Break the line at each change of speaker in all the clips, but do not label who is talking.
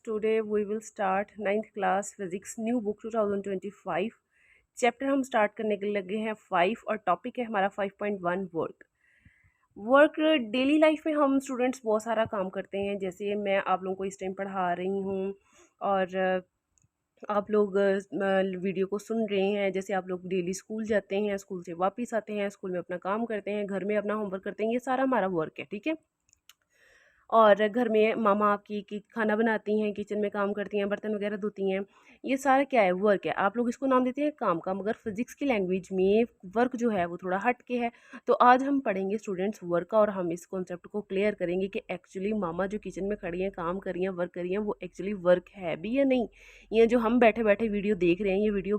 Today we will start 9th class physics new book 2025 chapter हम start करने के लगे हैं 5 और टॉपिक है हमारा 5.1 वर्क। वर्क डेली लाइफ में हम स्टूडेंट्स बहुत सारा काम करते हैं, जैसे मैं आप लोगों को इस टाइम पढ़ा रही हूँ और आप लोग वीडियो को सुन रहे हैं। जैसे आप लोग डेली स्कूल जाते हैं, स्कूल से वापस आते हैं, स्कूल में अपना काम करते हैं, घर में अपना होमवर्क करते हैं, ये सारा हमारा वर्क है, ठीक है। और घर में मामा आपकी की खाना बनाती हैं, किचन में काम करती हैं, बर्तन वगैरह धोती हैं, ये सारा क्या है, वर्क है। आप लोग इसको नाम देते हैं काम का, मगर फिजिक्स की लैंग्वेज में वर्क जो है वो थोड़ा हट के है। तो आज हम पढ़ेंगे स्टूडेंट्स वर्क का और हम इस कॉन्सेप्ट को क्लियर करेंगे कि एक्चुअली मामा जो किचन में खड़ी हैं, काम कर रही हैं, वर्क कर रही हैं, वो एक्चुअली वर्क है भी या नहीं। ये जो हम बैठे बैठे वीडियो देख रहे हैं, ये वीडियो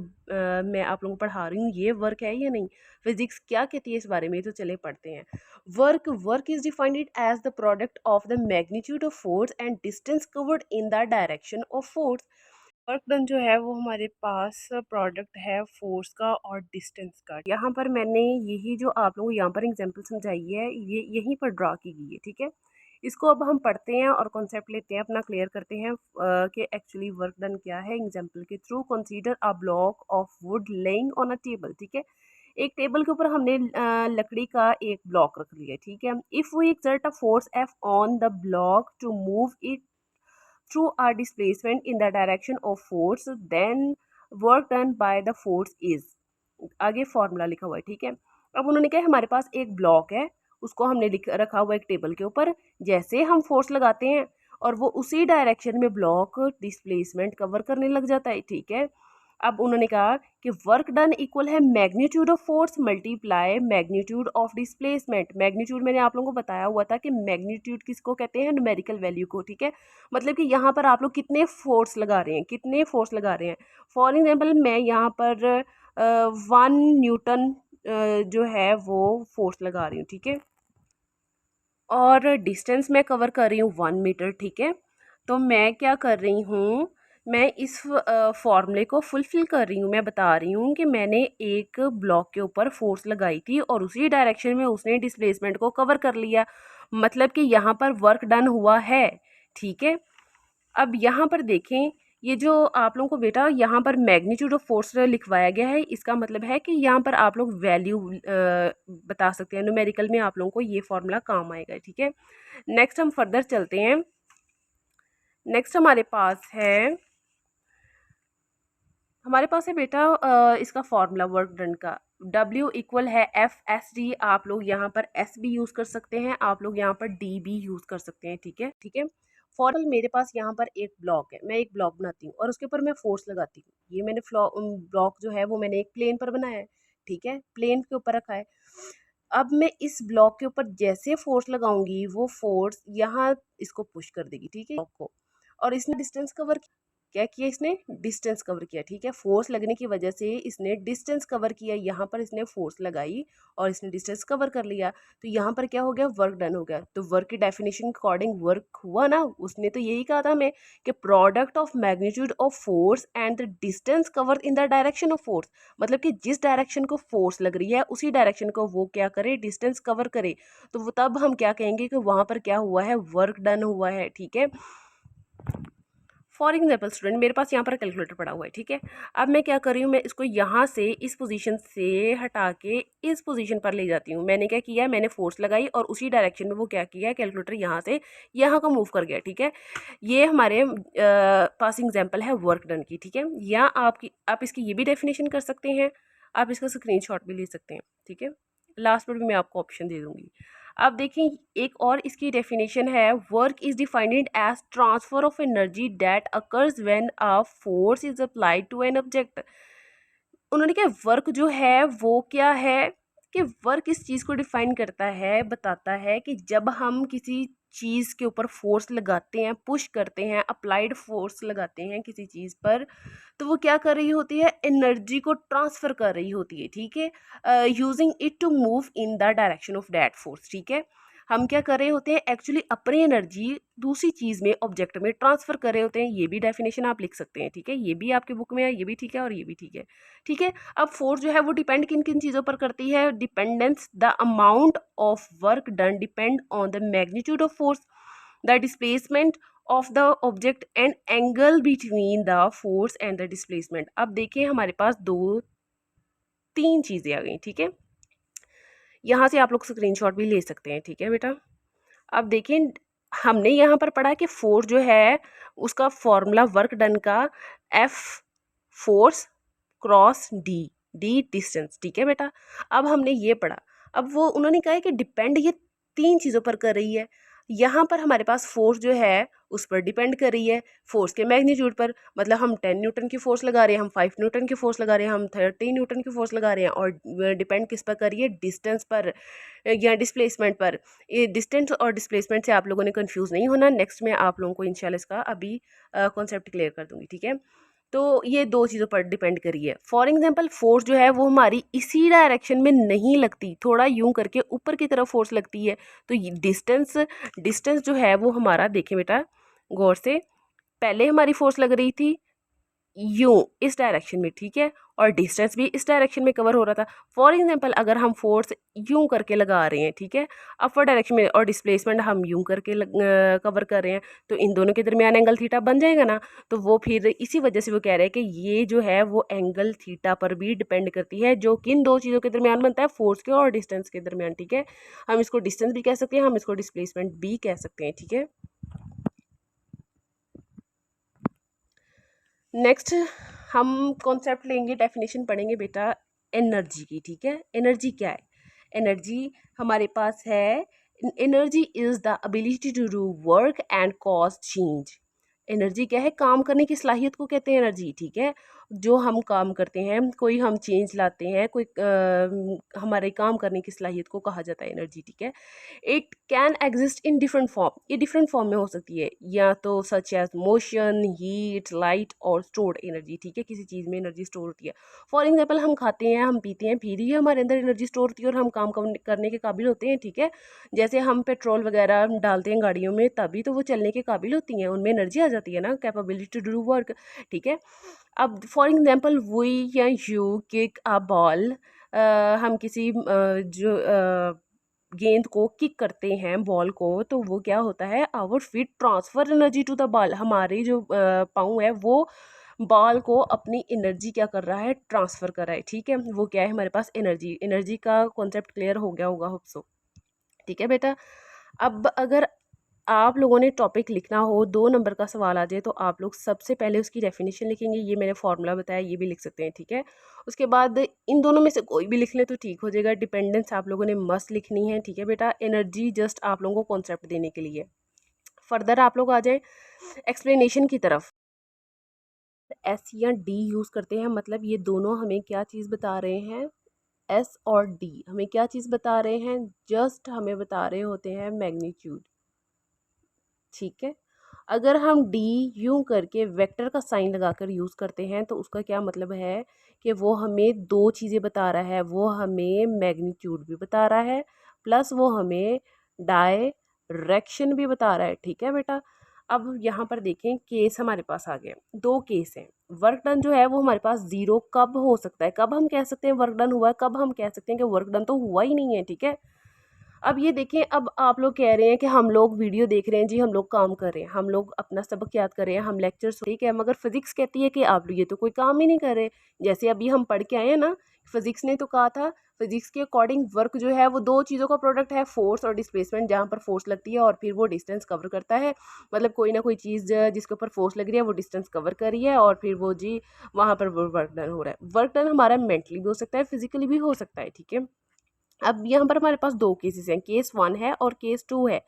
मैं आप लोगों को पढ़ा रही हूँ, ये वर्क है या नहीं। फिजिक्स क्या कहती है इस बारे में, तो चले पढ़ते हैं। Work is defined as the product of the magnitude of force and distance covered in the direction of force. Work done जो है वो हमारे पास प्रोडक्ट है फोर्स का और डिस्टेंस का। यहाँ पर मैंने यही जो आप लोगों को यहाँ पर एग्जांपल समझाई है, ये यहीं पर ड्रा की गई है, ठीक है। इसको अब हम पढ़ते हैं और कॉन्सेप्ट लेते हैं, अपना क्लियर करते हैं कि एक्चुअली वर्क डन क्या है। एग्जांपल के through consider a block of would laying on a table, ठीक है। एक टेबल के ऊपर हमने लकड़ी का एक ब्लॉक रख लिया, ठीक है। If we exert a force F on the block to move it through R displacement in the direction of force, then work done by the force is, आगे फॉर्मूला लिखा हुआ है, ठीक है। अब उन्होंने कहा हमारे पास एक ब्लॉक है, उसको हमने रखा हुआ एक टेबल के ऊपर, जैसे हम फोर्स लगाते हैं और वो उसी डायरेक्शन में ब्लॉक डिस्प्लेसमेंट कवर करने लग जाता है, ठीक है। अब उन्होंने कहा कि वर्क डन इक्वल है magnitude of force multiply magnitude of displacement. Magnitude मैंने आप लोगों को बताया हुआ था कि मैग्नीट्यूड किसको कहते हैं, न्यूमेरिकल वैल्यू को, ठीक है। मतलब कि यहाँ पर आप लोग कितने फोर्स लगा रहे हैं, कितने फोर्स लगा रहे हैं। फॉर एग्जाम्पल मैं यहाँ पर 1 न्यूटन जो है वो फोर्स लगा रही हूँ, ठीक है। और डिस्टेंस मैं कवर कर रही हूँ 1 मीटर, ठीक है। तो मैं क्या कर रही हूँ, मैं इस फॉर्मूले को फुलफिल कर रही हूँ। मैं बता रही हूँ कि मैंने एक ब्लॉक के ऊपर फोर्स लगाई थी और उसी डायरेक्शन में उसने डिस्प्लेसमेंट को कवर कर लिया, मतलब कि यहाँ पर वर्क डन हुआ है, ठीक है। अब यहाँ पर देखें, ये जो आप लोगों को बेटा यहाँ पर मैग्नीट्यूड ऑफ फोर्स लिखवाया गया है, इसका मतलब है कि यहाँ पर आप लोग वैल्यू बता सकते हैं, न्यूमेरिकल में आप लोगों को ये फॉर्मूला काम आएगा, ठीक है। नेक्स्ट हम फर्दर चलते हैं। नेक्स्ट हमारे पास है बेटा इसका फॉर्मूला वर्क डन का। W इक्वल है FSD, आप लोग यहाँ पर S भी यूज़ कर सकते हैं, आप लोग यहाँ पर D भी यूज़ कर सकते हैं, ठीक है, ठीक है। फॉर्मल मेरे पास यहाँ पर एक ब्लॉक है, मैं एक ब्लॉक बनाती हूँ और उसके ऊपर मैं फोर्स लगाती हूँ। ये मैंने ब्लॉक जो है वो मैंने एक प्लेन पर बनाया है, ठीक है, प्लेन के ऊपर रखा है। अब मैं इस ब्लॉक के ऊपर जैसे फोर्स लगाऊंगी, वो फोर्स यहाँ इसको पुश कर देगी, ठीक है, ब्लॉक को। और इसने डिस्टेंस कवर क्या किया, इसने डिस्टेंस कवर किया, ठीक है। फोर्स लगने की वजह से इसने डिस्टेंस कवर किया, यहाँ पर इसने फोर्स लगाई और इसने डिस्टेंस कवर कर लिया, तो यहाँ पर क्या हो गया, वर्क डन हो गया। तो वर्क की डेफिनेशन के अकॉर्डिंग वर्क हुआ ना, उसने तो यही कहा था हमें कि product of magnitude of force and the distance cover in the direction of force, मतलब कि जिस डायरेक्शन को फोर्स लग रही है उसी डायरेक्शन को वो क्या करे, डिस्टेंस कवर करे। तो वो तब हम क्या कहेंगे कि वहाँ पर क्या हुआ है, वर्क डन हुआ है, ठीक है। फॉर एग्जाम्पल स्टूडेंट, मेरे पास यहाँ पर कैलकुलेटर पड़ा हुआ है, ठीक है। अब मैं क्या कर रही हूँ, मैं इसको यहाँ से इस पोजीशन से हटा के इस पोजीशन पर ले जाती हूँ। मैंने क्या किया, मैंने फोर्स लगाई और उसी डायरेक्शन में वो क्या किया, कैलकुलेटर यहाँ से यहाँ को मूव कर गया, ठीक है। ये हमारे पास एग्जाम्पल है वर्क डन की, ठीक है। या आप इसकी ये भी डेफिनेशन कर सकते हैं, आप इसका स्क्रीनशॉट भी ले सकते हैं, ठीक है। लास्ट में भी मैं आपको ऑप्शन दे दूँगी। अब देखें, एक और इसकी डेफिनेशन है, work is defined as transfer of energy that occurs when a force is applied to an object. उन्होंने कहा वर्क जो है वो क्या है, कि वर्क इस चीज़ को डिफाइन करता है, बताता है कि जब हम किसी चीज़ के ऊपर फोर्स लगाते हैं, पुश करते हैं, अप्लाइड फोर्स लगाते हैं किसी चीज़ पर, तो वो क्या कर रही होती है, एनर्जी को ट्रांसफ़र कर रही होती है, ठीक है, using it to move in the direction of that force, ठीक है। हम क्या कर रहे होते हैं, एक्चुअली अपनी एनर्जी दूसरी चीज़ में, ऑब्जेक्ट में ट्रांसफ़र कर रहे होते हैं। ये भी डेफिनेशन आप लिख सकते हैं, ठीक है। ये भी आपकी बुक में है, ये भी ठीक है और ये भी ठीक है, ठीक है। अब फोर्स जो है वो डिपेंड किन किन चीज़ों पर करती है, dependence, the amount of work done depend on the magnitude of force, the displacement of the object and angle between the force and the displacement. अब देखिए हमारे पास तीन चीज़ें आ गई, ठीक है। यहाँ से आप लोग स्क्रीनशॉट भी ले सकते हैं, ठीक है बेटा। अब देखिए हमने यहाँ पर पढ़ा कि फोर्स जो है उसका फॉर्मूला वर्क डन का F force cross D, D distance, ठीक है बेटा। अब हमने ये पढ़ा, अब वो उन्होंने कहा है कि डिपेंड ये तीन चीज़ों पर कर रही है। यहाँ पर हमारे पास फोर्स जो है उस पर डिपेंड कर रही है, फोर्स के मैग्नीट्यूड पर, मतलब हम 10 न्यूटन की फोर्स लगा रहे हैं, हम 5 न्यूटन की फोर्स लगा रहे हैं, हम 30 न्यूटन की फोर्स लगा रहे हैं, और डिपेंड किस पर कर रही है, डिस्टेंस पर या डिस्प्लेसमेंट पर। ये डिस्टेंस और डिस्प्लेसमेंट से आप लोगों ने कंफ्यूज नहीं होना, नेक्स्ट में आप लोगों को इंशाल्लाह इसका अभी कॉन्सेप्ट क्लियर कर दूंगी, ठीक है। तो ये दो चीज़ों पर डिपेंड करी है। फॉर एग्जांपल फोर्स जो है वो हमारी इसी डायरेक्शन में नहीं लगती, थोड़ा यूं करके ऊपर की तरफ फोर्स लगती है। तो ये डिस्टेंस डिस्टेंस जो है वो हमारा, देखें बेटा गौर से, पहले हमारी फोर्स लग रही थी यूं इस डायरेक्शन में, ठीक है, और डिस्टेंस भी इस डायरेक्शन में कवर हो रहा था। फॉर एग्जांपल अगर हम फोर्स यूं करके लगा रहे हैं, ठीक है, अपवर्ड डायरेक्शन में, और डिस्प्लेसमेंट हम यूं करके कवर कर रहे हैं, तो इन दोनों के दरमियान एंगल थीटा बन जाएगा ना। तो वो फिर इसी वजह से वो कह रहे हैं कि ये जो है वो एंगल थीटा पर भी डिपेंड करती है, जो किन दो चीज़ों के दरमियान बनता है, फोर्स के और डिस्टेंस के दरमियान, ठीक है। हम इसको डिस्टेंस भी कह सकते हैं, हम इसको डिस्प्लेसमेंट भी कह सकते हैं, ठीक है। नेक्स्ट हम कॉन्सेप्ट लेंगे, डेफिनेशन पढ़ेंगे बेटा एनर्जी की, ठीक है। एनर्जी क्या है? एनर्जी हमारे पास है, energy is the ability to do work and cause change. Energy क्या है? काम करने की सलाहियत को कहते हैं एनर्जी, ठीक है। जो हम काम करते हैं, कोई हम चेंज लाते हैं, कोई हमारे काम करने की सलाहियत को कहा जाता है एनर्जी, ठीक है। It can exist in different form, ये डिफरेंट फॉर्म में हो सकती है, या तो such as motion, heat, light और स्टोर्ड एनर्जी, ठीक है। किसी चीज़ में एनर्जी स्टोर होती है। फॉर एग्जाम्पल हम खाते हैं, हम पीते हैं, फिर ही हमारे अंदर एनर्जी स्टोर होती है और हम काम करने के काबिल होते हैं, ठीक है। जैसे हम पेट्रोल वगैरह डालते हैं गाड़ियों में, तभी तो वो चलने के काबिल होती हैं, उनमें एनर्जी आ जाती है ना, कैपेबिलिटी टू डू वर्क, ठीक है। अब फॉर एग्जाम्पल वी या यू किक अ बॉल, हम किसी जो गेंद को किक करते हैं, बॉल को, तो वो क्या होता है, our feet transfer energy to the ball, हमारे जो पाँव है वो बॉल को अपनी एनर्जी क्या कर रहा है, ट्रांसफर कर रहा है, ठीक है। वो क्या है हमारे पास एनर्जी, एनर्जी का कॉन्सेप्ट क्लियर हो गया होगा होप सो, ठीक है बेटा। अब अगर आप लोगों ने टॉपिक लिखना हो, 2 नंबर का सवाल आ जाए, तो आप लोग सबसे पहले उसकी डेफिनेशन लिखेंगे, ये मैंने फॉर्मूला बताया, ये भी लिख सकते हैं, ठीक है। उसके बाद इन दोनों में से कोई भी लिख लें तो ठीक हो जाएगा। डिपेंडेंस आप लोगों ने मस्ट लिखनी है, ठीक है बेटा। एनर्जी जस्ट आप लोगों को कॉन्सेप्ट देने के लिए। फर्दर आप लोग आ जाए एक्सप्लेनेशन की तरफ। एस या डी यूज़ करते हैं, मतलब ये दोनों हमें क्या चीज़ बता रहे हैं, एस और डी हमें क्या चीज़ बता रहे हैं, जस्ट हमें बता रहे होते हैं मैग्नीट्यूड, ठीक है। अगर हम डी यूं करके वेक्टर का साइन लगाकर यूज़ करते हैं, तो उसका क्या मतलब है कि वो हमें दो चीज़ें बता रहा है, वो हमें मैग्नीट्यूड भी बता रहा है, प्लस वो हमें डायरेक्शन भी बता रहा है, ठीक है बेटा। अब यहाँ पर देखें केस हमारे पास आ गए, दो केस हैं। वर्क डन जो है वो हमारे पास ज़ीरो कब हो सकता है, कब हम कह सकते हैं वर्क डन हुआ है, कब हम कह सकते हैं कि वर्क डन तो हुआ ही नहीं है, ठीक है। अब ये देखें, अब आप लोग कह रहे हैं कि हम लोग वीडियो देख रहे हैं जी, हम लोग काम कर रहे हैं, हम लोग अपना सबक याद कर रहे हैं, हम लेक्चर्स, ठीक है, मगर फिजिक्स कहती है कि आप लोग ये तो कोई काम ही नहीं कर रहे। जैसे अभी हम पढ़ के आए हैं ना, फिजिक्स ने तो कहा था, फिजिक्स के अकॉर्डिंग वर्क जो है वो दो चीज़ों का प्रोडक्ट है, फोर्स और डिस्प्लेसमेंट। जहाँ पर फोर्स लगती है और फिर वो डिस्टेंस कवर करता है, मतलब कोई ना कोई चीज़ जिसके ऊपर फोर्स लग रही है वो डिस्टेंस कवर कर रही है, और फिर वो जी वहाँ पर वो वर्क डन हो रहा है। वर्क डन हमारा मेंटली भी हो सकता है, फिजिकली भी हो सकता है, ठीक है। अब यहाँ पर हमारे पास दो केसेस हैं, केस 1 है और केस 2 है।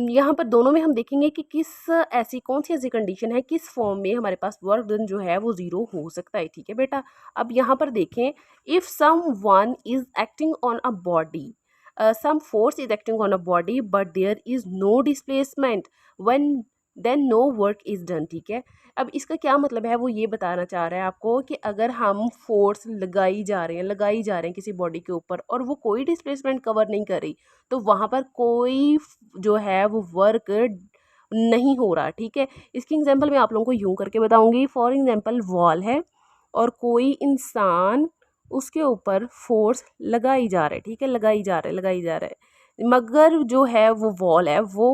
यहाँ पर दोनों में हम देखेंगे कि कौन सी ऐसी कंडीशन है, किस फॉर्म में हमारे पास वर्क डन जो है वो ज़ीरो हो सकता है, ठीक है बेटा। अब यहाँ पर देखें, if someone is acting on a body, some force is acting on a body but there is no displacement, when then no work is done, ठीक है। अब इसका क्या मतलब है, वो ये बताना चाह रहा है आपको कि अगर हम फोर्स लगाई जा रहे हैं किसी बॉडी के ऊपर, और वो कोई डिस्प्लेसमेंट कवर नहीं कर रही, तो वहाँ पर कोई जो है वो वर्क नहीं हो रहा, ठीक है। इसकी एग्जांपल मैं आप लोगों को यूं करके बताऊंगी। फॉर एग्जांपल वॉल है और कोई इंसान उसके ऊपर फोर्स लगाई जा रहा है, ठीक है, लगाई जा रहा है, मगर जो है वो वॉल है वो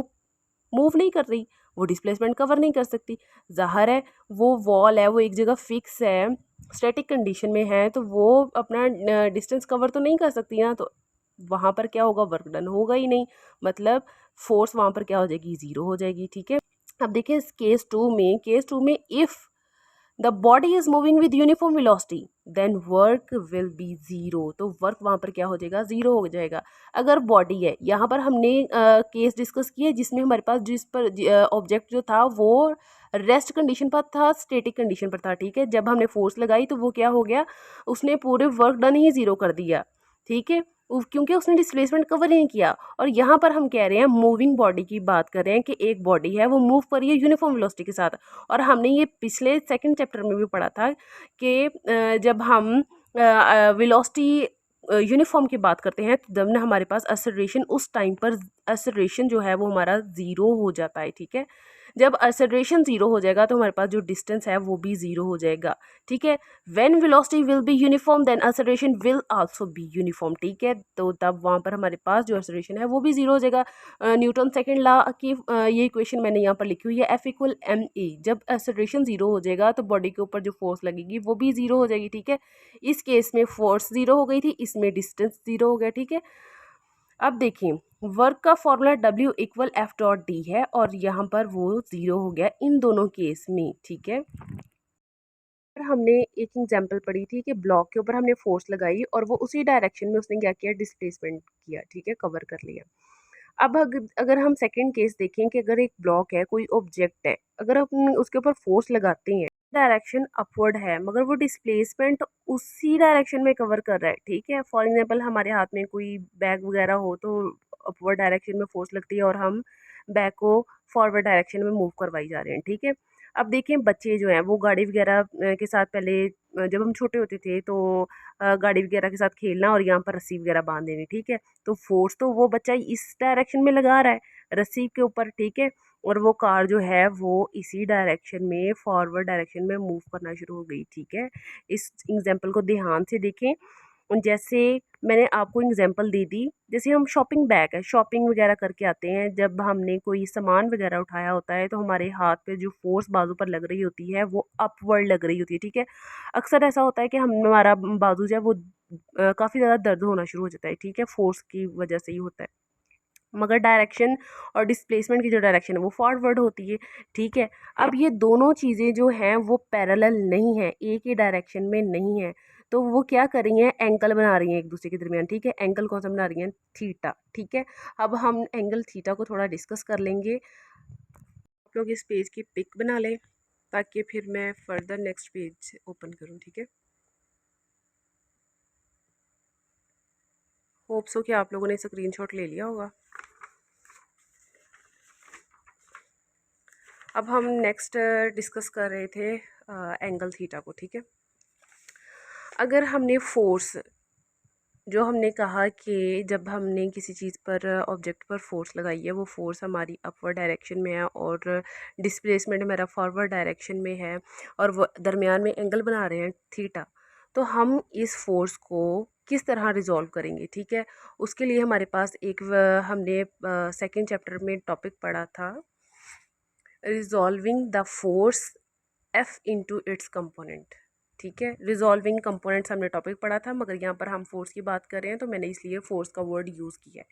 मूव नहीं कर रही, वो डिस्प्लेसमेंट कवर नहीं कर सकती। ज़ाहिर है वो वॉल है, वो एक जगह फिक्स है, स्टैटिक कंडीशन में है, तो वो अपना डिस्टेंस कवर तो नहीं कर सकती ना, तो वहाँ पर क्या होगा, वर्क डन होगा ही नहीं, मतलब फोर्स वहाँ पर क्या हो जाएगी, ज़ीरो हो जाएगी। ठीक है, अब देखिए केस टू में if the body is moving with uniform velocity then work will be zero, तो वर्क वहाँ पर क्या हो जाएगा, ज़ीरो हो जाएगा। अगर बॉडी है, यहाँ पर हमने केस डिस्कस किया जिसमें हमारे पास जिस पर ऑब्जेक्ट जो था वो रेस्ट कंडीशन पर था, स्टेटिक कंडीशन पर था। ठीक है, जब हमने फोर्स लगाई तो वो क्या हो गया, उसने पूरे वर्क डन ही ज़ीरो कर दिया। ठीक है, क्योंकि उसने डिस्प्लेसमेंट कवर ही नहीं किया। और यहाँ पर हम कह रहे हैं मूविंग बॉडी की बात कर रहे हैं कि एक बॉडी है वो मूव कर रही है यूनिफॉर्म वेलोसिटी के साथ। और हमने ये पिछले सेकंड चैप्टर में भी पढ़ा था कि जब हम वेलोसिटी यूनिफॉर्म की बात करते हैं तो जब ना हमारे पास एक्सेलरेशन, उस टाइम पर एक्सेलरेशन जो है वो हमारा ज़ीरो हो जाता है। ठीक है, जब एक्सेलरेशन ज़ीरो हो जाएगा तो हमारे पास जो डिस्टेंस है वो भी ज़ीरो हो जाएगा। ठीक है, when velocity will be uniform then acceleration will also be uniform. ठीक है, तो तब वहाँ पर हमारे पास जो एक्सेलरेशन है वो भी ज़ीरो हो जाएगा। न्यूटन सेकंड लॉ की ये इक्वेशन मैंने यहाँ पर लिखी हुई है, F इक्वल एम ए। जब एक्सेलरेशन ज़ीरो हो जाएगा तो बॉडी के ऊपर जो फोर्स लगेगी वो भी ज़ीरो हो जाएगी। ठीक है, इस केस में फोर्स ज़ीरो हो गई थी, इसमें डिस्टेंस ज़ीरो हो गया। ठीक है, अब देखिए वर्क का formula W equal F dot D है और यहाँ पर वो ज़ीरो हो गया इन दोनों केस में। ठीक है, फिर हमने एक एग्जांपल पढ़ी थी कि ब्लॉक के ऊपर हमने फोर्स लगाई और वो उसी डायरेक्शन में उसने क्या किया, डिस्प्लेसमेंट किया। ठीक है, कवर कर लिया। अब अगर हम सेकंड केस देखें कि अगर एक ब्लॉक है, कोई ऑब्जेक्ट है, अगर हम उसके ऊपर फोर्स लगाते हैं, डायरेक्शन अपवर्ड है मगर वो डिस्प्लेसमेंट उसी डायरेक्शन में कवर कर रहा है। ठीक है, फॉर एग्जांपल हमारे हाथ में कोई बैग वगैरह हो तो अपवर्ड डायरेक्शन में फोर्स लगती है और हम बैग को फॉरवर्ड डायरेक्शन में मूव करवाई जा रहे हैं। ठीक है, अब देखिए बच्चे जो हैं वो गाड़ी वगैरह के साथ पहले जब हम छोटे होते थे तो गाड़ी वगैरह के साथ खेलना और यहाँ पर रस्सी वगैरह बांध देनी। ठीक है, तो फोर्स तो वो बच्चा इस डायरेक्शन में लगा रहा है रस्सी के ऊपर। ठीक है, और वो कार जो है वो इसी डायरेक्शन में फॉरवर्ड डायरेक्शन में मूव करना शुरू हो गई। ठीक है, इस एग्जांपल को ध्यान से देखें। जैसे मैंने आपको एग्जांपल दे दी, जैसे हम शॉपिंग बैग है, शॉपिंग वगैरह करके आते हैं, जब हमने कोई सामान वगैरह उठाया होता है तो हमारे हाथ पे जो फोर्स बाजू पर लग रही होती है वो अपवर्ड लग रही होती है। ठीक है, अक्सर ऐसा होता है कि हमारा बाजू जो है वो काफ़ी ज़्यादा दर्द होना शुरू हो जाता है। ठीक है, फोर्स की वजह से ही होता है, मगर डायरेक्शन और डिस्प्लेसमेंट की जो डायरेक्शन है वो फॉरवर्ड होती है। ठीक है, अब ये दोनों चीज़ें जो हैं वो पैरेलल नहीं है, एक ही डायरेक्शन में नहीं है, तो वो क्या कर रही हैं, एंगल बना रही हैं एक दूसरे के दरमियान। ठीक है, एंगल कौन सा बना रही हैं, थीटा। ठीक है, अब हम एंगल थीटा को थोड़ा डिस्कस कर लेंगे। आप लोग इस पेज की पिक बना लें ताकि फिर मैं फर्दर नेक्स्ट पेज ओपन करूँ। ठीक है, होप्स हो कि आप लोगों ने स्क्रीनशॉट ले लिया होगा। अब हम नेक्स्ट डिस्कस कर रहे थे एंगल थीटा को। ठीक है, अगर हमने फोर्स, जो हमने कहा कि जब हमने किसी चीज़ पर ऑब्जेक्ट पर फोर्स लगाई है वो फोर्स हमारी अपवर्ड डायरेक्शन में है और डिस्प्लेसमेंट हमारा फॉरवर्ड डायरेक्शन में है और वो दरमियान में एंगल बना रहे हैं थीटा, तो हम इस फोर्स को किस तरह रिजॉल्व करेंगे। ठीक है, उसके लिए हमारे पास एक हमने सेकंड चैप्टर में टॉपिक पढ़ा था, resolving the force F into its component. ठीक है, रिजॉल्विंग कंपोनेंट्स हमने टॉपिक पढ़ा था मगर यहाँ पर हम फोर्स की बात कर रहे हैं तो मैंने इसलिए फोर्स का वर्ड यूज़ किया है।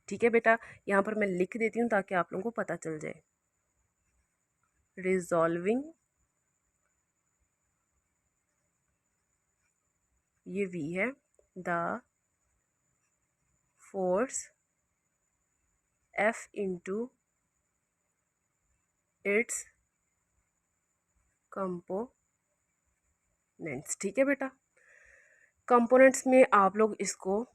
ठीक है बेटा, यहाँ पर मैं लिख देती हूँ ताकि आप लोगों को पता चल जाए। रिजॉल्विंग, ये वी है, the force F into its components. ठीक है बेटा, कंपोनेंट्स में आप लोग इसको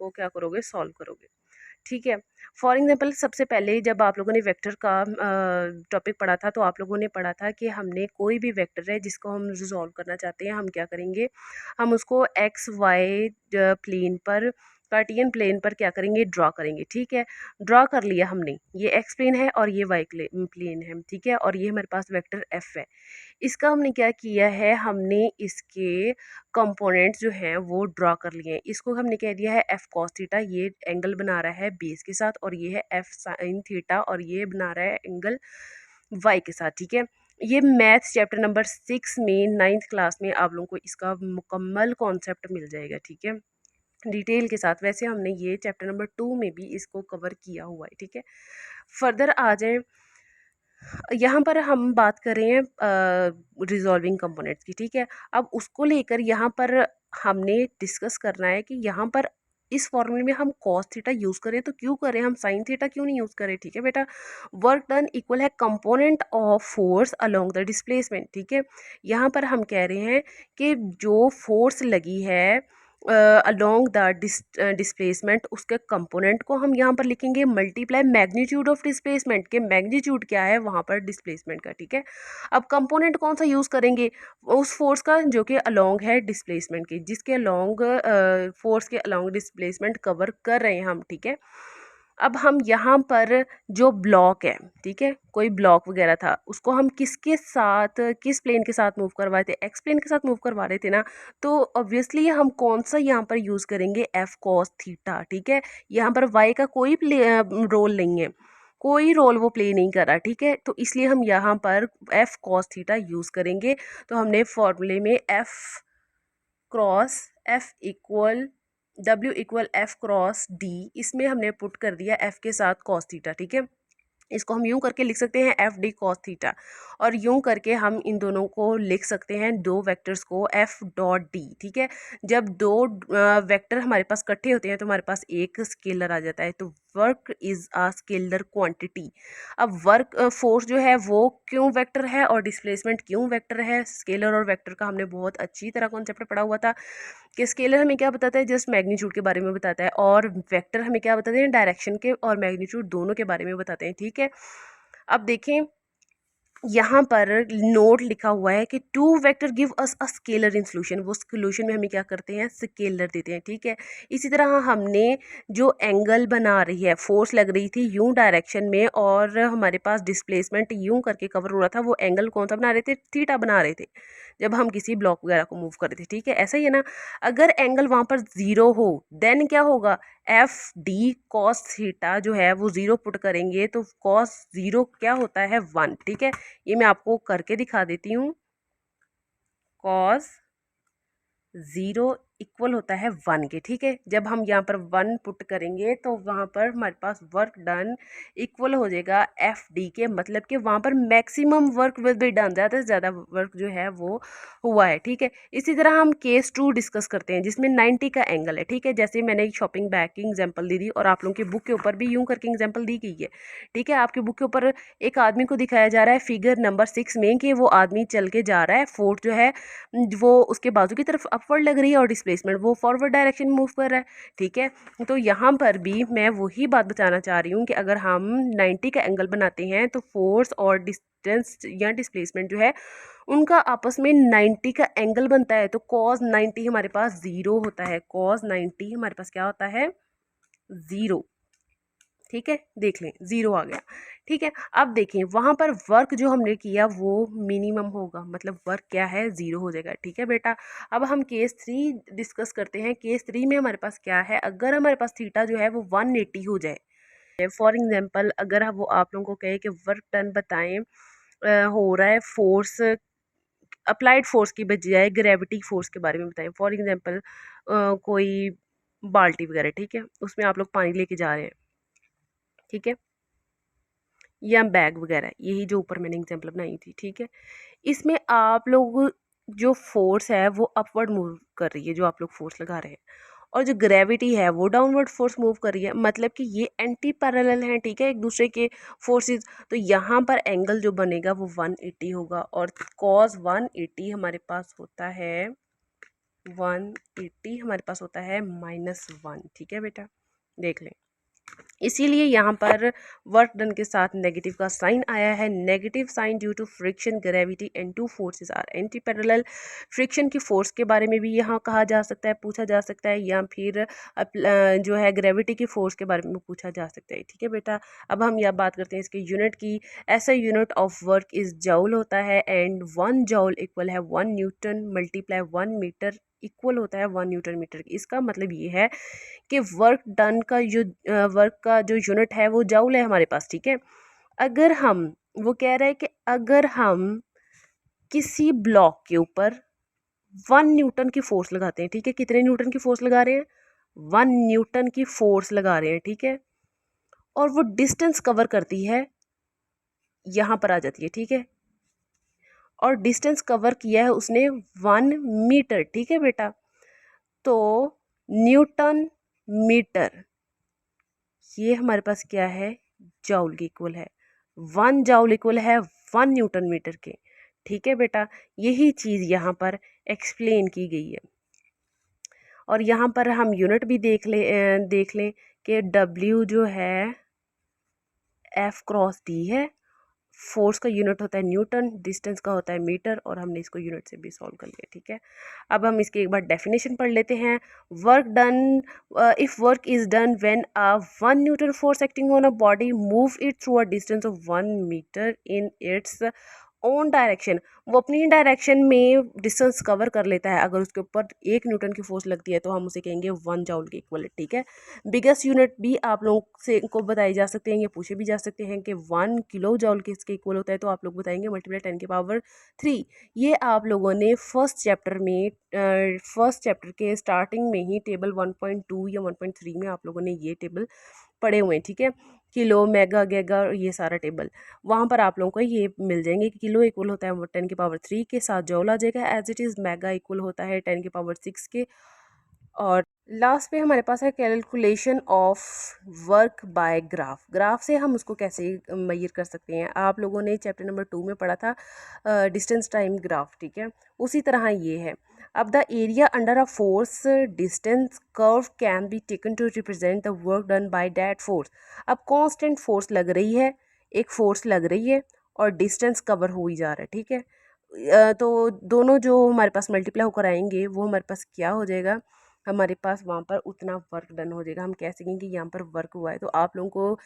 क्या करोगे, सॉल्व करोगे। ठीक है, फॉर एग्जांपल सबसे पहले जब आप लोगों ने वेक्टर का टॉपिक पढ़ा था तो आप लोगों ने पढ़ा था कि हमने कोई भी वेक्टर है जिसको हम रिजॉल्व करना चाहते हैं, हम क्या करेंगे, हम उसको एक्स वाई प्लेन पर कार्टियन प्लेन पर क्या करेंगे, ड्रॉ करेंगे। ठीक है, ड्रॉ कर लिया हमने, ये एक्स प्लेन है और ये वाई प्लेन है। ठीक है, और ये हमारे पास वेक्टर एफ है। इसका हमने क्या किया है, हमने इसके कंपोनेंट्स जो हैं वो ड्रॉ कर लिए हैं। इसको हमने कह दिया है एफ कॉस थीटा, ये एंगल बना रहा है बेस के साथ, और ये है एफ साइन थीटा, और ये बना रहा है एंगल वाई के साथ। ठीक है, ये मैथ चैप्टर नंबर 6 में 9th क्लास में आप लोगों को इसका मुकम्मल कॉन्सेप्ट मिल जाएगा। ठीक है, डिटेल के साथ। वैसे हमने ये चैप्टर नंबर 2 में भी इसको कवर किया हुआ है। ठीक है, फर्दर आ जाएं, यहाँ पर हम बात कर रहे हैं रिजॉल्विंग कंपोनेंट्स की। ठीक है, अब उसको लेकर यहाँ पर हमने डिस्कस करना है कि यहाँ पर इस फॉर्मूले में हम कॉस थीटा यूज़ करें तो क्यों करें, हम साइन थीटा क्यों नहीं यूज़ करें। ठीक है बेटा, वर्क डन इक्वल है component of force along the displacement. ठीक है, यहाँ पर हम कह रहे हैं कि जो फोर्स लगी है अलोंग द डिस्प्लेसमेंट, उसके कंपोनेंट को हम यहाँ पर लिखेंगे मल्टीप्लाई मैग्नीट्यूड ऑफ डिस्प्लेसमेंट के, मैग्नीट्यूड क्या है वहाँ पर डिस्प्लेसमेंट का। ठीक है, अब कंपोनेंट कौन सा यूज़ करेंगे, उस फोर्स का जो कि अलोंग है डिस्प्लेसमेंट के, जिसके अलोंग फोर्स के अलोंग डिस्प्लेसमेंट कवर कर रहे हैं हम। ठीक है, अब हम यहाँ पर जो ब्लॉक है, ठीक है, कोई ब्लॉक वगैरह था, उसको हम किसके साथ, किस प्लेन के साथ मूव करवाए थे, एक्स प्लेन के साथ मूव करवा रहे थे ना, तो ऑब्वियसली हम कौन सा यहाँ पर यूज़ करेंगे, एफ कॉस थीटा। ठीक है, यहाँ पर वाई का कोई रोल नहीं है, कोई रोल वो प्ले नहीं कर रहा। ठीक है, तो इसलिए हम यहाँ पर एफ कॉस थीटा यूज़ करेंगे। तो हमने फॉर्मूले में F cross F equal W equal F cross D, इसमें हमने पुट कर दिया एफ के साथ कॉस थीटा। ठीक है, इसको हम यूं करके लिख सकते हैं एफ डी कॉस थीटा, और यूं करके हम इन दोनों को लिख सकते हैं, दो वेक्टर्स को एफ डॉट डी। ठीक है, जब दो वेक्टर हमारे पास इकट्ठे होते हैं तो हमारे पास एक स्केलर आ जाता है, तो work is a scalar quantity. अब वर्क फोर्स जो है वो क्यों वेक्टर है और डिस्प्लेसमेंट क्यों वेक्टर है, स्केलर और वेक्टर का हमने बहुत अच्छी तरह कॉन्सेप्ट पढ़ा हुआ था कि स्केलर हमें क्या बताता है, जस्ट मैग्नीट्यूड के बारे में बताता है, और वेक्टर हमें क्या बताते हैं, डायरेक्शन के और मैग्नीट्यूड दोनों के बारे में बताते हैं। ठीक है, अब देखें यहाँ पर नोट लिखा हुआ है कि two vector give us a scalar in solution, वो सोल्यूशन में हमें क्या करते हैं, स्केलर देते हैं। ठीक है, इसी तरह हमने जो एंगल बना रही है, फोर्स लग रही थी यूं डायरेक्शन में और हमारे पास डिस्प्लेसमेंट यूं करके कवर हो रहा था, वो एंगल कौन सा बना रहे थे, थीटा बना रहे थे, जब हम किसी ब्लॉक वगैरह को मूव कर रहे थे। ठीक है, ऐसा ही है ना, अगर एंगल वहाँ पर ज़ीरो हो देन क्या होगा, एफ डी कॉस थीटा जो है वो ज़ीरो पुट करेंगे तो कॉस ज़ीरो क्या होता है, 1। ठीक है, ये मैं आपको करके दिखा देती हूँ, कॉस ज़ीरो इक्वल होता है 1 के। ठीक है, जब हम यहाँ पर 1 पुट करेंगे तो वहाँ पर हमारे पास वर्क डन इक्वल हो जाएगा एफ डी के, मतलब कि वहाँ पर maximum work will be done, ज़्यादा से ज़्यादा वर्क जो है वो हुआ है। ठीक है, इसी तरह हम केस 2 डिस्कस करते हैं जिसमें 90 का एंगल है। ठीक है, जैसे मैंने एक शॉपिंग बैग की एग्जाम्पल दी थी और आप लोगों की बुक के ऊपर भी यूँ करके एग्जाम्पल दी गई है। ठीक है, आपकी बुक के ऊपर एक आदमी को दिखाया जा रहा है फिगर नंबर 6 में कि वो आदमी चल के जा रहा है, फोर्स जो है वो उसके बाजू की तरफ अपवर्ड लग रही है और डिस्प्लेसमेंट वो फॉरवर्ड डायरेक्शन में मूव कर रहा है। ठीक है, तो यहाँ पर भी मैं वही बात बताना चाह रही हूँ कि अगर हम 90 का एंगल बनाते हैं तो फोर्स और डिस्टेंस या डिस्प्लेसमेंट जो है उनका आपस में 90 का एंगल बनता है, तो कॉस 90 हमारे पास ज़ीरो होता है, कॉस 90 हमारे पास क्या होता है, ज़ीरो। ठीक है, देख लें ज़ीरो आ गया। ठीक है, अब देखें वहाँ पर वर्क जो हमने किया वो मिनिमम होगा, मतलब वर्क क्या है, ज़ीरो हो जाएगा। ठीक है बेटा, अब हम केस 3 डिस्कस करते हैं। केस 3 में हमारे पास क्या है, अगर हमारे पास थीटा जो है वो 180 हो जाए, फॉर एग्जांपल अगर वो आप लोगों को कहे कि वर्क डन बताएं हो रहा है फोर्स, अप्लाइड फोर्स की बजाय ग्रेविटी फोर्स के बारे में बताएं। फॉर एग्जांपल कोई बाल्टी वगैरह, ठीक है, उसमें आप लोग पानी लेके जा रहे हैं, ठीक है, या बैग वगैरह, यही जो ऊपर मैंने एग्जांपल बनाई थी। ठीक है, इसमें आप लोग जो फोर्स है वो अपवर्ड मूव कर रही है, जो आप लोग फोर्स लगा रहे हैं, और जो ग्रेविटी है वो डाउनवर्ड फोर्स मूव कर रही है, मतलब कि ये एंटी पैरेलल हैं। ठीक है, एक दूसरे के फोर्सेस, तो यहाँ पर एंगल जो बनेगा वो 180 होगा, और कॉस 180 हमारे पास होता है 180 हमारे पास होता है -1। ठीक है बेटा, देख लें इसीलिए यहाँ पर वर्क डन के साथ नेगेटिव का साइन आया है। Negative sign due to friction gravity and two forces are anti parallel. Friction की फोर्स के बारे में भी यहाँ कहा जा सकता है, पूछा जा सकता है, या फिर जो है ग्रेविटी की फोर्स के बारे में पूछा जा सकता है। ठीक है बेटा, अब हम यह बात करते हैं इसके यूनिट की। ऐसा unit of work is joule होता है एंड 1 जूल इक्वल है 1 न्यूटन मल्टीप्लाई 1 मीटर इक्वल होता है 1 न्यूटन मीटर। इसका मतलब ये है कि वर्क डन का जो वर्क का जो यूनिट है वो जूल है हमारे पास। ठीक है, अगर हम, वो कह रहा है कि अगर हम किसी ब्लॉक के ऊपर 1 न्यूटन की फोर्स लगाते हैं, ठीक है, कितने न्यूटन की फोर्स लगा रहे हैं, 1 न्यूटन की फोर्स लगा रहे हैं, ठीक है, और वो डिस्टेंस कवर करती है, यहाँ पर आ जाती है, ठीक है, और डिस्टेंस कवर किया है उसने 1 मीटर। ठीक है बेटा, तो न्यूटन मीटर ये हमारे पास क्या है, जूल के इक्वल है। 1 जूल इक्वल है 1 न्यूटन मीटर के। ठीक है बेटा, यही चीज़ यहाँ पर एक्सप्लेन की गई है। और यहाँ पर हम यूनिट भी देख लें कि W जो है F क्रॉस D है, फोर्स का यूनिट होता है न्यूटन, डिस्टेंस का होता है मीटर, और हमने इसको यूनिट से भी सॉल्व कर लिया। ठीक है, अब हम इसकी एक बार डेफिनेशन पढ़ लेते हैं। Work done, if work is done when a 1 newton force acting on a body move it through a distance of 1 metre in its own direction, वो अपनी डायरेक्शन में डिस्टेंस कवर कर लेता है, अगर उसके ऊपर 1 न्यूटन की फोर्स लगती है तो हम उसे कहेंगे 1 जूल के इक्वल। ठीक है, बिगेस्ट यूनिट भी आप लोग से को बताई जा सकते हैं, ये पूछे भी जा सकते हैं कि 1 किलो जूल के इसके इक्वल होता है, तो आप लोग बताएंगे मल्टीप्लाई 10 की पावर 3। ये आप लोगों ने फर्स्ट चैप्टर के स्टार्टिंग में ही टेबल 1.2 या 1.3 में आप लोगों ने ये टेबल पढ़े हुए हैं। ठीक है, किलो, मेगा, गीगा, ये सारा टेबल वहाँ पर आप लोगों को ये मिल जाएंगे कि किलो इक्वल होता है 10 की पावर 3 के, साथ जौल आ जाएगा as it is. Mega equal होता है 10 की पावर 6 के। और लास्ट पे हमारे पास है calculation of work by graph. Graph से हम उसको कैसे मेजर कर सकते हैं, आप लोगों ने चैप्टर नंबर 2 में पढ़ा था डिस्टेंस टाइम ग्राफ। ठीक है, उसी तरह ये है। अब the area under a force distance curve can be taken to represent the work done by that force. अब कांस्टेंट फोर्स लग रही है, एक फोर्स लग रही है और डिस्टेंस कवर हो ही जा रहा है। ठीक है, तो दोनों जो हमारे पास मल्टीप्लाई होकर आएंगे वो हमारे पास क्या हो जाएगा, हमारे पास वहाँ पर उतना वर्क डन हो जाएगा। हम कह सकेंगे कि यहाँ पर वर्क हुआ है। तो आप लोगों को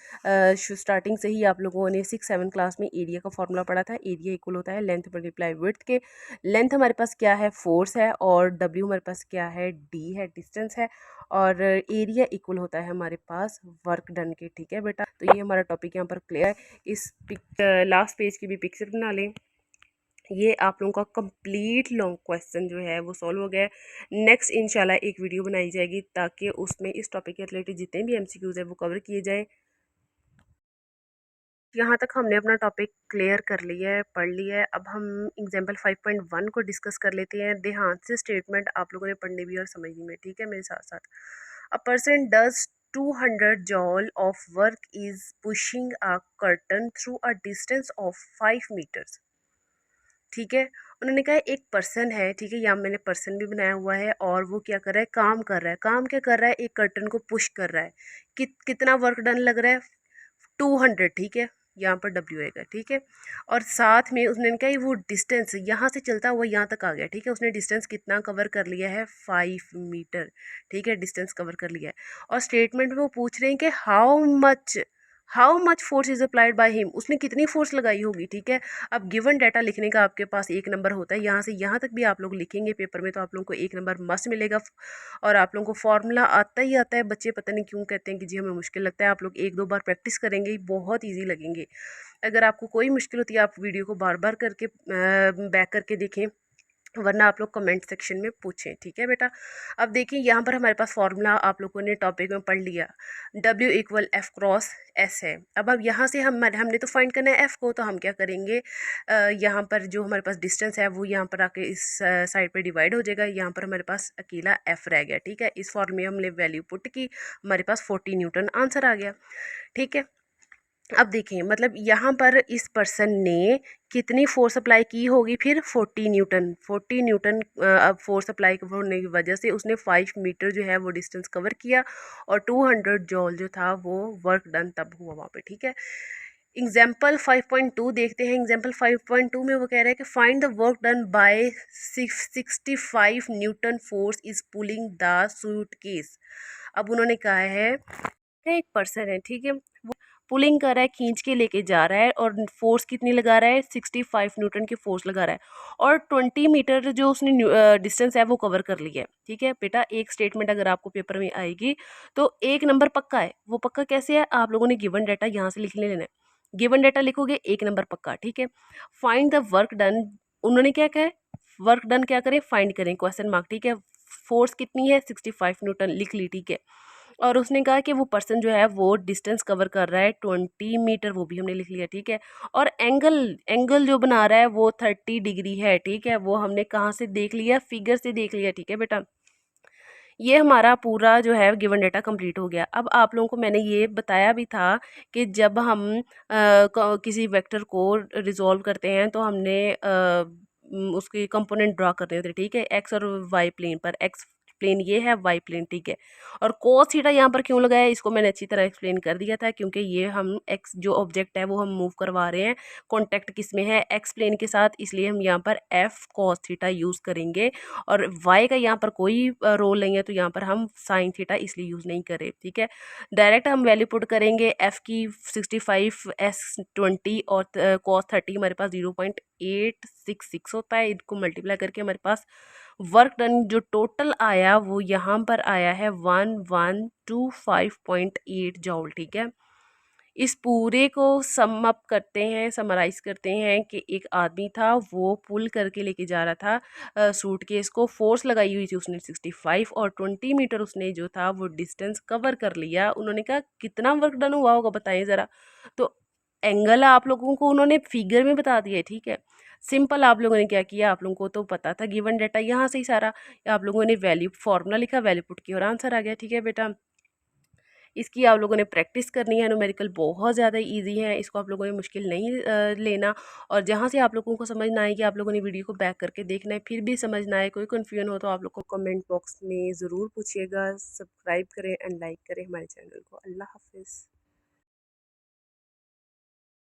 स्टार्टिंग से ही आप लोगों ने 6-7 क्लास में एरिया का फॉर्मूला पढ़ा था। एरिया इक्वल होता है लेंथ मल्टीप्लाई विड्थ के। लेंथ हमारे पास क्या है, फोर्स है, और डब्ल्यू हमारे पास क्या है, डी है, डिस्टेंस है, और एरिया इक्वल होता है हमारे पास वर्क डन के। ठीक है बेटा, तो ये हमारा टॉपिक यहाँ पर क्लियर है। इस लास्ट पेज की भी पिक्चर बना लें। ये आप लोगों का कंप्लीट लॉन्ग क्वेश्चन जो है वो सॉल्व हो गया है। नेक्स्ट इंशाल्लाह एक वीडियो बनाई जाएगी ताकि उसमें इस टॉपिक के रिलेटेड जितने भी एमसीक्यूज है वो कवर किए जाएं। यहाँ तक हमने अपना टॉपिक क्लियर कर लिया है, पढ़ लिया है। अब हम एग्जाम्पल 5.1 को डिस्कस कर लेते हैं। ध्यान से स्टेटमेंट आप लोगों ने पढ़ने भी और समझने में। ठीक है, मेरे साथ साथ। A person does 200 joule of work is pushing a curtain through a distance of 5 metres. ठीक है, उन्होंने कहा एक पर्सन है, ठीक है, यहाँ मैंने पर्सन भी बनाया हुआ है, और वो क्या कर रहा है, काम कर रहा है। काम क्या कर रहा है, एक कर्टन को पुश कर रहा है। कितना वर्क डन लग रहा है, 200। ठीक है, यहाँ पर डब्ल्यू आएगा। ठीक है, और साथ में उसने कहा वो डिस्टेंस यहाँ से चलता हुआ यहाँ तक आ गया। ठीक है, उसने डिस्टेंस कितना कवर कर लिया है, 5 मीटर। ठीक है, डिस्टेंस कवर कर लिया है। और स्टेटमेंट में वो पूछ रहे हैं कि how much force is applied by him, उसने कितनी फोर्स लगाई होगी। ठीक है, अब गिवन डाटा लिखने का आपके पास 1 नंबर होता है, यहाँ से यहाँ तक भी आप लोग लिखेंगे पेपर में तो आप लोगों को 1 नंबर मस्त मिलेगा। और आप लोगों को फॉर्मूला आता ही आता है। बच्चे पता नहीं क्यों कहते हैं कि जी हमें मुश्किल लगता है, आप लोग 1-2 बार प्रैक्टिस करेंगे बहुत ईजी लगेंगे। अगर आपको कोई मुश्किल होती है आप वीडियो को बार बार करके बैक करके देखें, वरना आप लोग कमेंट सेक्शन में पूछें। ठीक है बेटा, अब देखिए यहाँ पर हमारे पास फॉर्मूला आप लोगों ने टॉपिक में पढ़ लिया, W equal F cross S है। अब यहाँ से हमने तो फाइंड करना है एफ़ को, तो हम क्या करेंगे, यहाँ पर जो हमारे पास डिस्टेंस है वो यहाँ पर आके इस साइड पे डिवाइड हो जाएगा। यहाँ पर हमारे पास अकेला एफ़ रह गया। ठीक है, इस फॉर्म में हमने वैल्यू पुट की, हमारे पास 40 न्यूटन आंसर आ गया। ठीक है, अब देखें मतलब यहाँ पर इस पर्सन ने कितनी फोर्स अप्लाई की होगी, फिर 40 न्यूटन, 40 न्यूटन अब फोर्स अप्लाई होने की वजह से उसने 5 मीटर जो है वो डिस्टेंस कवर किया, और 200 जॉल जो था वो वर्क डन तब हुआ वहाँ पे, ठीक है। एग्जाम्पल 5.2 देखते हैं। एग्जाम्पल 5.2 में वो कह रहा है कि find the work done bye 65 Newton force is pulling the suitcase. अब उन्होंने कहा है एक पर्सन है, ठीक है, वो पुलिंग कर रहा है, खींच के लेके जा रहा है, और फोर्स कितनी लगा रहा है, 65 न्यूटन की फोर्स लगा रहा है, और 20 मीटर जो उसने डिस्टेंस है वो कवर कर लिया है, ठीक है बेटा। एक स्टेटमेंट अगर आपको पेपर में आएगी तो एक नंबर पक्का है। वो पक्का कैसे है, आप लोगों ने गिवन डाटा यहाँ से लिख लेना है, गिवन डाटा लिखोगे एक नंबर पक्का, ठीक है। फाइंड द वर्क डन, उन्होंने क्या कहा है, वर्क डन क्या करें, फाइंड करें, क्वेश्चन मार्क, ठीक है। फोर्स कितनी है, 65 न्यूटन लिख ली, ठीक है। और उसने कहा कि वो पर्सन जो है वो डिस्टेंस कवर कर रहा है 20 मीटर, वो भी हमने लिख लिया, ठीक है। और एंगल, एंगल जो बना रहा है वो 30 डिग्री है, ठीक है। वो हमने कहाँ से देख लिया, फिगर से देख लिया, ठीक है बेटा। ये हमारा पूरा जो है गिवन डेटा कंप्लीट हो गया। अब आप लोगों को मैंने ये बताया भी था कि जब हम किसी वेक्टर को रिजॉल्व करते हैं तो हमने उसके कंपोनेंट ड्रा करने होते हैं, ठीक है। एक्स और वाई प्लेन पर, एक्स प्लेन ये है, वाई प्लेन, ठीक है। और कोस थीटा यहाँ पर क्यों लगाया, इसको मैंने अच्छी तरह एक्सप्लेन कर दिया था, क्योंकि ये हम एक्स जो ऑब्जेक्ट है वो हम मूव करवा रहे हैं, कॉन्टेक्ट किस में है, एक्स प्लेन के साथ, इसलिए हम यहाँ पर एफ कॉस थीटा यूज़ करेंगे। और वाई का यहाँ पर कोई रोल नहीं है, तो यहाँ पर हम साइन थीटा इसलिए यूज़ नहीं करें, ठीक है। डायरेक्ट हम वैल्यू पुट करेंगे, एफ की 65, एस 20, और कॉस 30 हमारे पास 0.866 होता है। इनको मल्टीप्लाई करके हमारे पास वर्क डन जो टोटल आया वो यहाँ पर आया है 1125.8 जॉल, ठीक है। इस पूरे को सम अप करते हैं, समराइज करते हैं कि एक आदमी था, वो पुल करके लेके जा रहा था सूटकेस को, फोर्स लगाई हुई थी उसने 65, और 20 मीटर उसने जो था वो डिस्टेंस कवर कर लिया। उन्होंने कहा कितना वर्क डन हुआ होगा बताएं ज़रा। तो एंगल आप लोगों को उन्होंने फिगर में बता दिया है, ठीक है। सिंपल आप लोगों ने क्या किया, आप लोगों को तो पता था गिवन डाटा यहाँ से ही सारा, आप लोगों ने वैल्यू फार्मूला लिखा, वैल्यू पुट की और आंसर आ गया, ठीक है बेटा। इसकी आप लोगों ने प्रैक्टिस करनी है, न्यूमेरिकल बहुत ज़्यादा इजी है, इसको आप लोगों ने मुश्किल नहीं लेना। और जहाँ से आप लोगों को समझ ना आए कि आप लोगों ने वीडियो को बैक करके देखना है, फिर भी समझ ना आए, कोई कन्फ्यूजन हो तो आप लोग को कमेंट बॉक्स में ज़रूर पूछिएगा। सब्सक्राइब करें एंड लाइक करें हमारे चैनल को। अल्लाह हाफिज़।